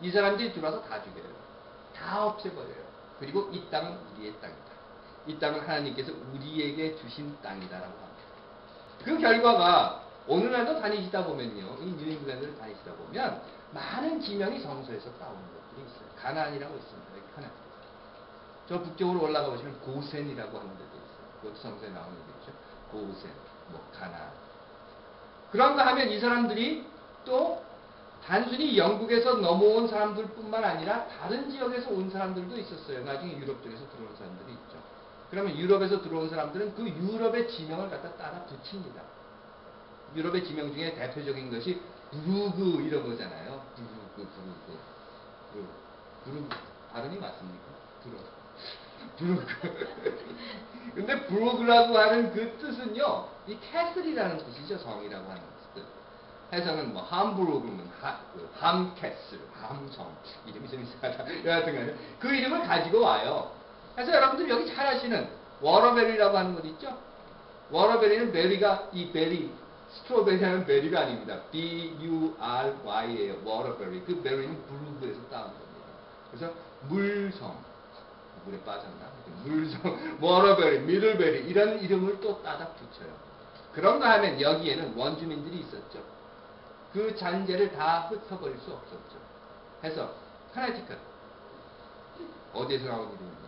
이 사람들이 들어와서 다 죽여요. 다 없애버려요. 그리고 이 땅은 우리의 땅이다. 이 땅은 하나님께서 우리에게 주신 땅이다라고 합니다. 그 결과가 오늘날도 다니시다 보면요, 이 뉴잉글랜드를 다니시다 보면 많은 지명이 성서에서 따오는 것들이 있어요. 가나안이라고 있습니다. 가나안. 저 북쪽으로 올라가 보시면 고센이라고 하는 데도 있어요. 그것도 성서에 나오는 얘기죠. 고센, 가나안. 그런가 하면 이 사람들이 또 단순히 영국에서 넘어온 사람들뿐만 아니라 다른 지역에서 온 사람들도 있었어요. 나중에 유럽 쪽에서 들어온 사람들이 있죠. 그러면 유럽에서 들어온 사람들은 그 유럽의 지명을 갖다 따라 붙입니다. 유럽의 지명 중에 대표적인 것이 부르그 이런 거잖아요. 부르그 발음이 맞습니까? 부르그. 근데 부르그라고 하는 그 뜻은요, 이 캐슬이라는 뜻이죠. 성이라고 하는 뜻. 해서는 함부르그면 함캐슬, 함성. 이름이 좀 이상하다. 여하튼간에 그 이름을 가지고 와요. 그래서 여러분들 여기 잘 아시는 워러베리라고 하는 것 있죠? 워러베리는 베리가 이 베리, 스트로베리 하는 베리가 아닙니다. B-U-R-Y예요. 워러베리. 그 베리는 부르그에서 따온 겁니다. 그래서 물성, 물에 빠졌나? 물성, 워러베리, 미들베리 이런 이름을 또 따다 붙여요. 그런가 하면 여기에는 원주민들이 있었죠. 그 잔재를 다 흩어버릴 수 없었죠. 해서 커네티컷 어디에서 나온 이름입니까?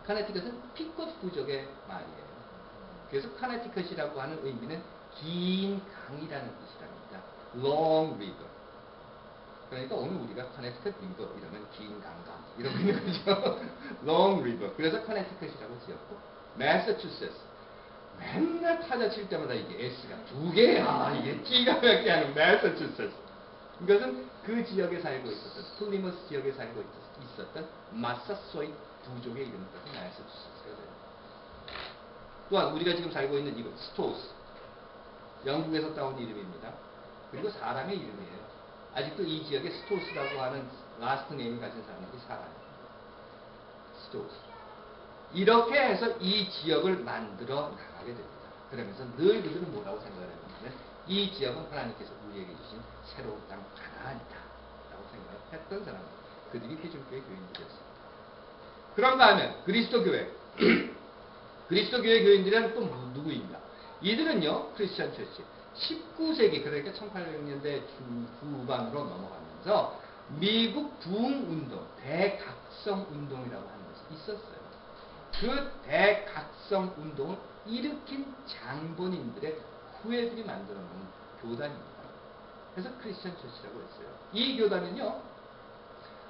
커네티컷은 피컷 부족의 말이에요. 그래서 커네티컷이라고 하는 의미는 긴 강이라는 뜻이랍니다. Long River. 그러니까 오늘 우리가 커네티컷 리버 이러면 긴 강강 이러고 있는 거죠. Long River. 그래서 커네티컷이라고 지었고, Massachusetts. 맨날 타자 칠 때마다 이게 S가 두 개야. 이게 기가 막히게 하는 Massachusetts. 이것은 그 지역에 살고 있었던, 플리머스 지역에 살고 있었던 마사소이트 부족의 이름을 따서 Massachusetts가 돼요. 또한 우리가 지금 살고 있는 이곳, 스토우스. 영국에서 따온 이름입니다. 그리고 사람의 이름이에요. 아직도 이 지역에 스토우스라고 하는 라스트 네임을 가진 사람들이 살아요. 스토우스. 이렇게 해서 이 지역을 만들어 나가게 됩니다. 그러면서 늘 그들은 뭐라고 생각을 했냐면 이 지역은 하나님께서 우리에게 주신 새로운 땅 가나안이다 라고 생각을 했던 사람들. 그들이 회중교회 교인들이었습니다. 그런가 하면 그리스도 교회 그리스도 교회 교인들은 또 누구인가? 이들은요, 크리스천 처치 19세기, 그러니까 1800년대 후반으로 넘어가면서 미국 부흥운동, 대각성운동이라고 하는 것이 있었어요. 그 대각성운동을 일으킨 장본인들의 후예들이 만들어 놓은 교단입니다. 그래서 크리스천 처치라고 했어요. 이 교단은요,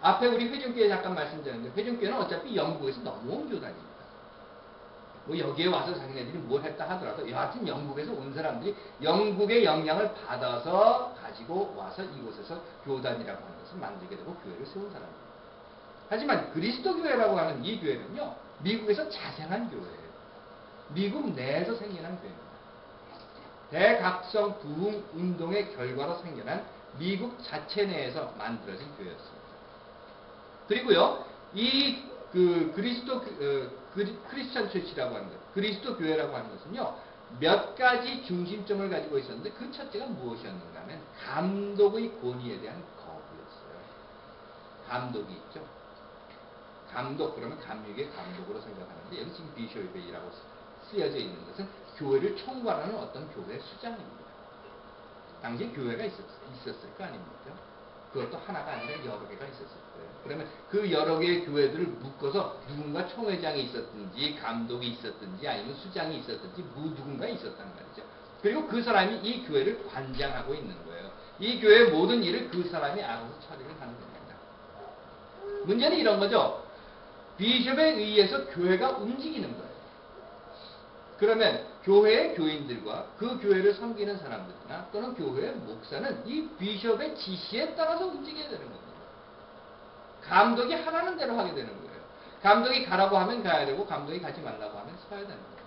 앞에 우리 회중교회 잠깐 말씀드렸는데, 회중교회는 어차피 영국에서 넘어온 교단입니다. 여기에 와서 자기네들이 뭘 했다 하더라도 여하튼 영국에서 온 사람들이 영국의 영향을 받아서 가지고 와서 이곳에서 교단이라고 하는 것을 만들게 되고 교회를 세운 사람입니다. 하지만 그리스도 교회라고 하는 이 교회는요, 미국에서 자생한 교회예요. 미국 내에서 생겨난 교회입니다. 대각성 부흥 운동의 결과로 생겨난 미국 자체 내에서 만들어진 교회였습니다. 그리고요, 이 크리스천 처치라고 하는 것, 그리스도 교회라고 하는 것은요, 몇 가지 중심점을 가지고 있었는데 그 첫째가 무엇이었는가 하면 감독의 권위에 대한 거부였어요. 감독이 있죠. 감독, 그러면 감육의 감독으로 생각하는데 여기 지금 비숍이라고 쓰여져 있는 것은 교회를 총괄하는 어떤 교회 수장입니다. 당시에 교회가 있었을 거 아닙니까? 그것도 하나가 아니라 여러 개가 있었을 거예요. 그러면 그 여러 개의 교회들을 묶어서 누군가 총회장이 있었든지 감독이 있었든지 아니면 수장이 있었든지 누군가 있었단 말이죠. 그리고 그 사람이 이 교회를 관장하고 있는 거예요. 이 교회의 모든 일을 그 사람이 알아서 처리를 하는 겁니다. 문제는 이런 거죠. 비숍에 의해서 교회가 움직이는 거예요. 그러면 교회의 교인들과 그 교회를 섬기는 사람들이나 또는 교회의 목사는 이 비숍의 지시에 따라서 움직여야 되는 겁니다. 감독이 하라는 대로 하게 되는 거예요. 감독이 가라고 하면 가야 되고 감독이 가지 말라고 하면 서야 되는 거예요.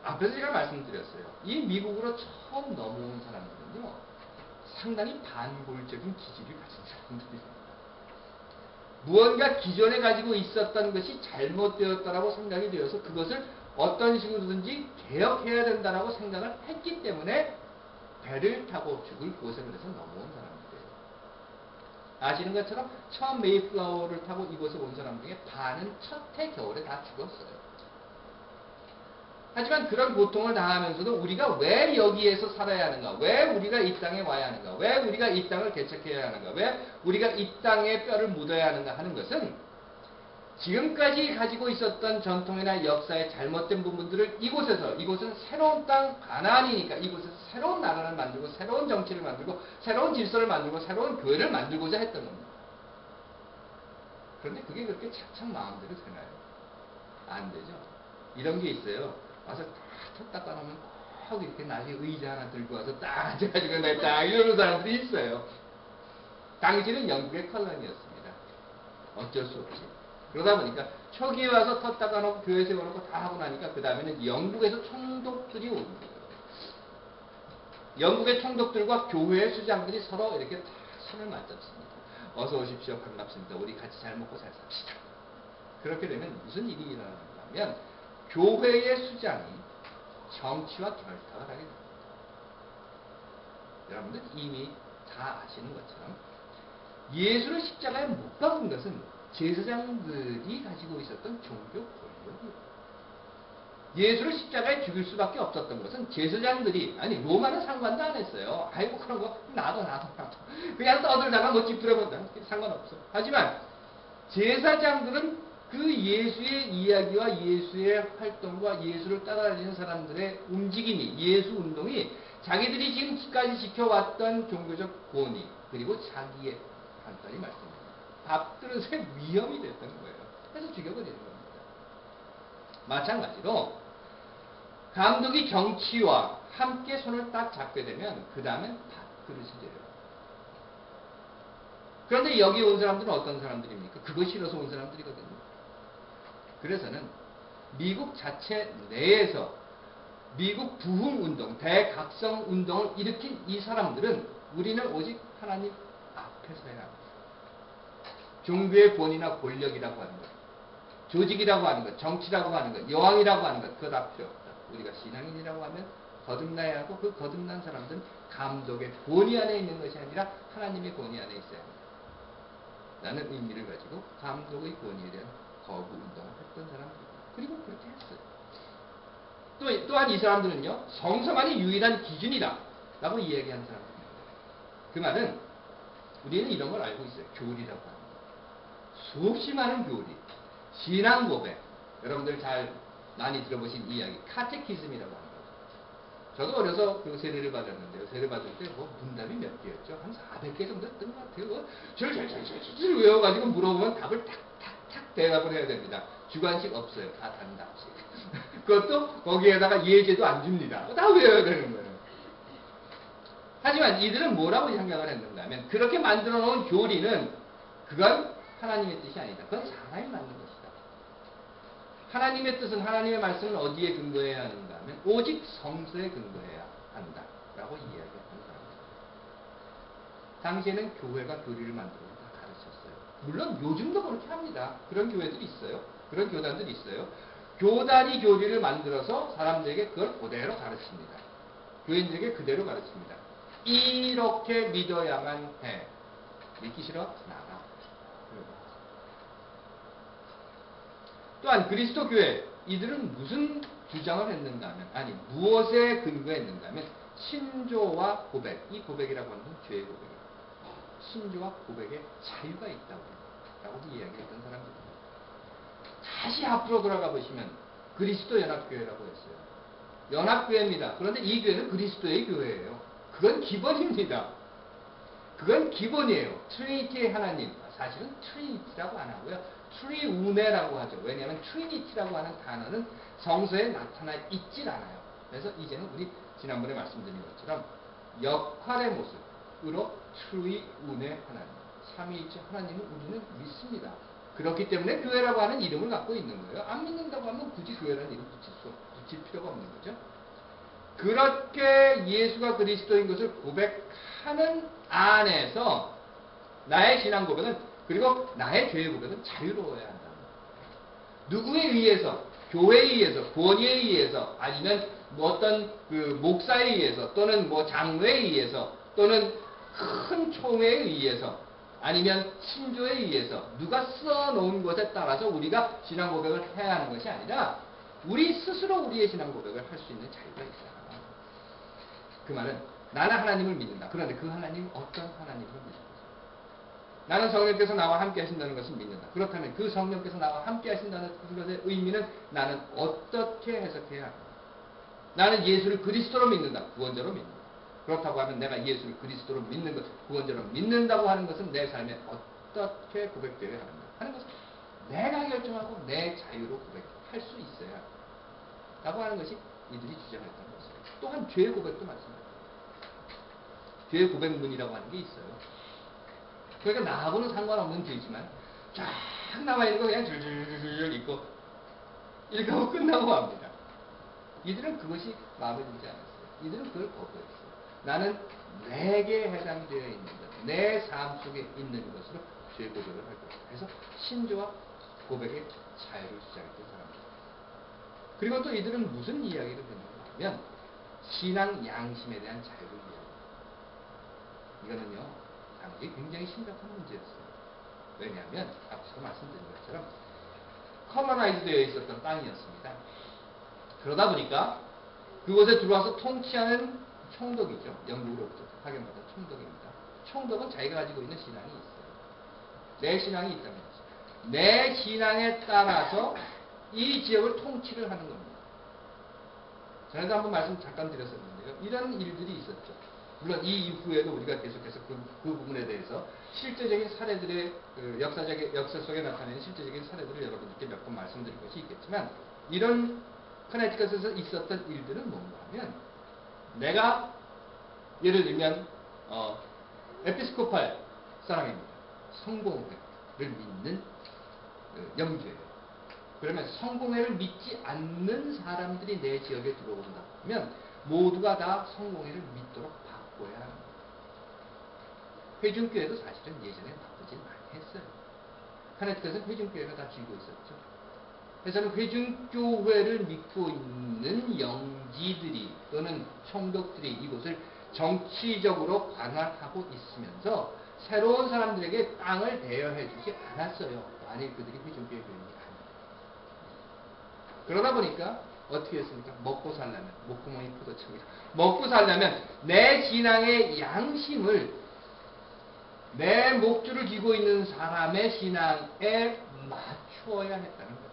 앞에서 제가 말씀드렸어요. 이 미국으로 처음 넘어온 사람들은요, 상당히 반골적인 기질을 가진 사람들입니다. 무언가 기존에 가지고 있었던 것이 잘못되었다라고 생각이 되어서 그것을 어떤 식으로든지 개혁해야 된다라고 생각을 했기 때문에 배를 타고 죽을 고생을 해서 넘어온 사람들이에요. 아시는 것처럼 처음 메이플라워를 타고 이곳에 온 사람 중에 반은 첫 해 겨울에 다 죽었어요. 하지만 그런 고통을 당하면서도 우리가 왜 여기에서 살아야 하는가? 왜 우리가 이 땅에 와야 하는가? 왜 우리가 이 땅을 개척해야 하는가? 왜 우리가 이 땅에 뼈를 묻어야 하는가 하는 것은 지금까지 가지고 있었던 전통이나 역사의 잘못된 부분들을 이곳은 새로운 땅 가나안이니까 이곳에서 새로운 나라를 만들고 새로운 정치를 만들고 새로운 질서를 만들고 새로운 교회를 만들고자 했던 겁니다. 그런데 그게 그렇게 착착 마음대로 되나요? 안 되죠. 이런 게 있어요. 와서 탁 닦아놓으면 꼭 이렇게 나중에 의자 하나 들고 와서 딱 앉아가지고 냈다 이러는 사람들이 있어요. 당시는 영국의 컬러니였습니다. 어쩔 수 없이. 그러다 보니까 초기에 와서 터 닦아놓고 교회 세워놓고 다 하고 나니까 그 다음에는 영국에서 총독들이 오는 거예요. 영국의 총독들과 교회의 수장들이 서로 이렇게 다 손을 맞잡습니다. 어서 오십시오. 반갑습니다. 우리 같이 잘 먹고 잘 삽시다. 그렇게 되면 무슨 일이 일어나는가 하면 교회의 수장이 정치와 결탁을 하게 됩니다. 여러분들 이미 다 아시는 것처럼 예수를 십자가에 못 박은 것은 제사장들이 가지고 있었던 종교 권력이에요. 예수를 십자가에 죽일 수밖에 없었던 것은 제사장들이, 아니 로마는 상관도 안 했어요. 아이고 그런 거 나도 그냥 떠들다가 뭐 찌푸려본다 상관없어. 하지만 제사장들은 그 예수의 이야기와 예수의 활동과 예수를 따라다니는 사람들의 움직임이, 예수 운동이 자기들이 지금까지 지켜왔던 종교적 권위 그리고 자기의, 간단히 말씀드립니다, 밥그릇의 위험이 됐던 거예요. 그래서 죽여버리는 겁니다. 마찬가지로 감독이 정치와 함께 손을 딱 잡게 되면 그 다음엔 밥그릇이 돼요. 그런데 여기 온 사람들은 어떤 사람들입니까? 그거 싫어서 온 사람들이거든요. 그래서는 미국 자체 내에서 미국 부흥운동, 대각성운동을 일으킨 이 사람들은 우리는 오직 하나님 앞에 서야 합니다. 종교의 권위나 권력이라고 하는 것, 조직이라고 하는 것, 정치라고 하는 것, 여왕이라고 하는 것, 그거 다 필요 없다. 우리가 신앙인이라고 하면 거듭나야 하고 그 거듭난 사람들은 감독의 권위 안에 있는 것이 아니라 하나님의 권위 안에 있어야 합니다. 라는 의미를 가지고 감독의 권위에 대한 거부 운동을 했던 사람들입니다. 그리고 그렇게 했어요. 또한 이 사람들은요, 성서만이 유일한 기준이다 라고 이야기한 사람들입니다. 그 말은 우리는 이런 걸 알고 있어요. 교리라고 하는 거. 수없이 많은 교리, 신앙 고백, 여러분들 잘 많이 들어보신 이야기, 카테키즘이라고 하는 거죠. 저도 어려서 그 세례를 받았는데요. 세례 받을 때 뭐 문답이 몇 개였죠? 한 400개 정도 했던 것 같아요. 줄 외워가지고 물어보면 답을 탁탁탁 대답을 해야 됩니다. 주관식 없어요. 다 단답식. 그것도 거기에다가 예제도 안 줍니다. 다 외워야 되는 거예요. 하지만 이들은 뭐라고 생각을 했는가 하면 그렇게 만들어 놓은 교리는 그건 하나님의 뜻이 아니다. 그건 사람이 만든 것이다. 하나님의 뜻은, 하나님의 말씀은 어디에 근거해야 하는가 하면 오직 성서에 근거해야 한다 라고 이야기했던 사람입니다. 당시에는 교회가 교리를 만들고 다 가르쳤어요. 물론 요즘도 그렇게 합니다. 그런 교회들이 있어요. 그런 교단들이 있어요. 교단이 교리를 만들어서 사람들에게 그걸 그대로 가르칩니다. 교인들에게 그대로 가르칩니다. 이렇게 믿어야만 해. 믿기 싫어? 나가. 또한 그리스도 교회, 이들은 무슨 주장을 했는가 하면, 아니 무엇에 근거했는가 하면 신조와 고백, 이 고백이라고 하는 건 죄의 고백이에요. 신조와 고백에 자유가 있다고 라고 이야기했던 사람들입니다. 다시 앞으로 돌아가 보시면 그리스도 연합교회라고 했어요. 연합교회입니다. 그런데 이 교회는 그리스도의 교회예요. 그건 기본입니다. 그건 기본이에요. 트리니티의 하나님, 사실은 트리니티라고 안 하고요. 트리우네라고 하죠. 왜냐하면 트리니티라고 하는 단어는 성서에 나타나 있질 않아요. 그래서 이제는 우리 지난번에 말씀드린 것처럼 역할의 모습으로 트리우네 하나님, 삼위일체 하나님을 우리는 믿습니다. 그렇기 때문에 교회라고 하는 이름을 갖고 있는 거예요. 안 믿는다고 하면 굳이 교회라는 이름 붙일 필요가 없는 거죠. 그렇게 예수가 그리스도인 것을 고백하는 안에서 나의 신앙 고백은, 그리고 나의 죄의 고백은 자유로워야 한다. 누구에 의해서, 교회에 의해서, 권위에 의해서, 아니면 뭐 어떤 그 목사에 의해서 또는 뭐 장로에 의해서 또는 큰 총회에 의해서 아니면 신조에 의해서 누가 써놓은 것에 따라서 우리가 신앙 고백을 해야 하는 것이 아니라 우리 스스로 우리의 신앙 고백을 할 수 있는 자유가 있어요. 그 말은 나는 하나님을 믿는다. 그런데 그 하나님은 어떤 하나님을 믿는다. 나는 성령께서 나와 함께 하신다는 것을 믿는다. 그렇다면 그 성령께서 나와 함께 하신다는 것의 의미는 나는 어떻게 해석해야 하는가. 나는 예수를 그리스도로 믿는다. 구원자로 믿는다. 그렇다고 하면 내가 예수를 그리스도로 믿는 것, 구원자로 믿는다고 하는 것은 내 삶에 어떻게 고백되어야 하는가 하는 것을 내가 결정하고 내 자유로 고백할 수 있어야 라고 하는 것이 이들이 주장했던 것이에요. 또한 죄의 고백도 마찬가지예요. 죄의 고백문이라고 하는 게 있어요. 그러니까 나하고는 상관없는 죄지만 쫙 남아있는 거 그냥 줄줄줄 읽고 읽고 끝나고 합니다. 이들은 그것이 마음에 들지 않았어요. 이들은 그걸 거부했어요. 나는 내게 해당되어 있는 것, 내 삶 속에 있는 것으로 죄 고백을 할 것이다. 그래서 신조와 고백의 자유를 주장했던 사람들. 그리고 또 이들은 무슨 이야기를 했는가 하면 신앙 양심에 대한 자유를 이야기합니다. 이거는요, 당시 굉장히 심각한 문제였어요. 왜냐하면 앞서 말씀드린 것처럼 커머나이즈 되어 있었던 땅이었습니다. 그러다 보니까 그곳에 들어와서 통치하는 총독이죠. 영국으로부터 파견받은 총독입니다. 총독은 자기가 가지고 있는 신앙이 있어요. 내 신앙이 있다는 거죠. 내 신앙에 따라서 이 지역을 통치를 하는 겁니다. 전에도 한번 말씀 잠깐 드렸었는데요. 이런 일들이 있었죠. 물론 이 이후에도 우리가 계속해서 그 부분에 대해서 실제적인 사례들의 역사 속에 나타내는 실제적인 사례들을 여러분들께 몇 번 말씀드릴 것이 있겠지만 이런 커네티컷에서 있었던 일들은 뭔가 하면 내가 예를 들면 에피스코팔 사람입니다. 성공회를 믿는 영주예요. 그러면 성공회를 믿지 않는 사람들이 내 지역에 들어온다 하면 모두가 다 성공회를 믿도록 바꿔야 합니다. 회중교회도 사실은 예전에 나쁘진 많이 했어요. 커네티컷은 회중교회가 다 쥐고 있었죠. 그래서는 회중교회를 믿고 있는 영지들이 또는 총독들이 이곳을 정치적으로 관할하고 있으면서 새로운 사람들에게 땅을 대여해 주지 않았어요. 만일 그들이 회중교회 교인이 아니에요. 그러다 보니까 어떻게 했습니까? 먹고 살려면 목구멍이 포도청이다. 먹고 살려면 내 신앙의 양심을 내 목줄을 쥐고 있는 사람의 신앙에 맞추어야 했다는 거죠.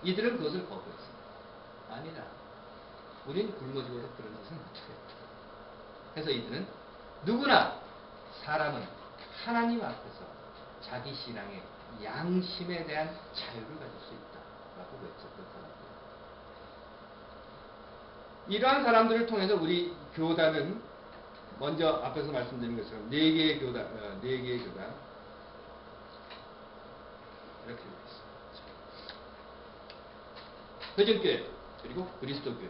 이들은 그것을 거부했습니다. 아니다. 우린 굶어 죽어도 그런 짓은 못하겠다. 그래서 이들은 누구나 사람은 하나님 앞에서 자기 신앙의 양심에 대한 자유를 가질 수 있다라고 외쳤던 사람들. 이러한 사람들을 통해서 우리 교단은 먼저 앞에서 말씀드린 것처럼 네 개의 교단 이렇게 되어 있습니다. 회중교회, 그리고 그리스도교회,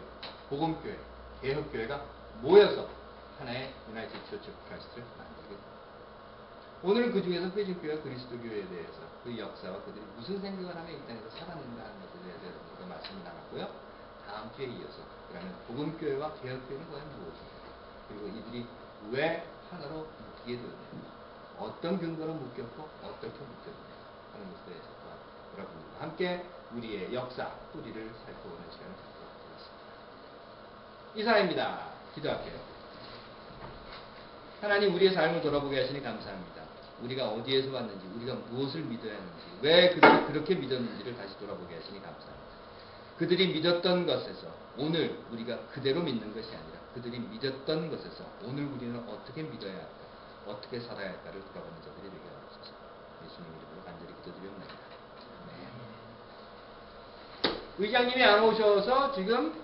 복음교회, 개혁교회가 모여서 하나의 유나이티드 처치 오브 크라이스트를 만들게 됩니다. 오늘은 그 중에서 회중교회와 그리스도교회에 대해서 그 역사와 그들이 무슨 생각을 하며 이 땅에서 살았는가 하는 것에 대해서 말씀을 나눴고요. 다음 주에 이어서 그러면 복음교회와 개혁교회는 과연 무엇인가, 그리고 이들이 왜 하나로 묶이게 되었냐, 어떤 근거로 묶였고 어떻게 묶였냐 하는 것에 대해서 여러분과 함께 우리의 역사, 뿌리를 살펴보는 시간을 갖도록 하겠습니다. 이상입니다. 기도할게요. 하나님, 우리의 삶을 돌아보게 하시니 감사합니다. 우리가 어디에서 왔는지, 우리가 무엇을 믿어야 하는지, 왜 그들이 그렇게 믿었는지를 다시 돌아보게 하시니 감사합니다. 그들이 믿었던 것에서 오늘 우리가 그대로 믿는 것이 아니라 그들이 믿었던 것에서 오늘 우리는 어떻게 믿어야 할까, 어떻게 살아야 할까를 돌아보는 자들이 되게 하옵소서. 예수님 이름으로 간절히 기도드리옵나이다. 의장님이 안 오셔서 지금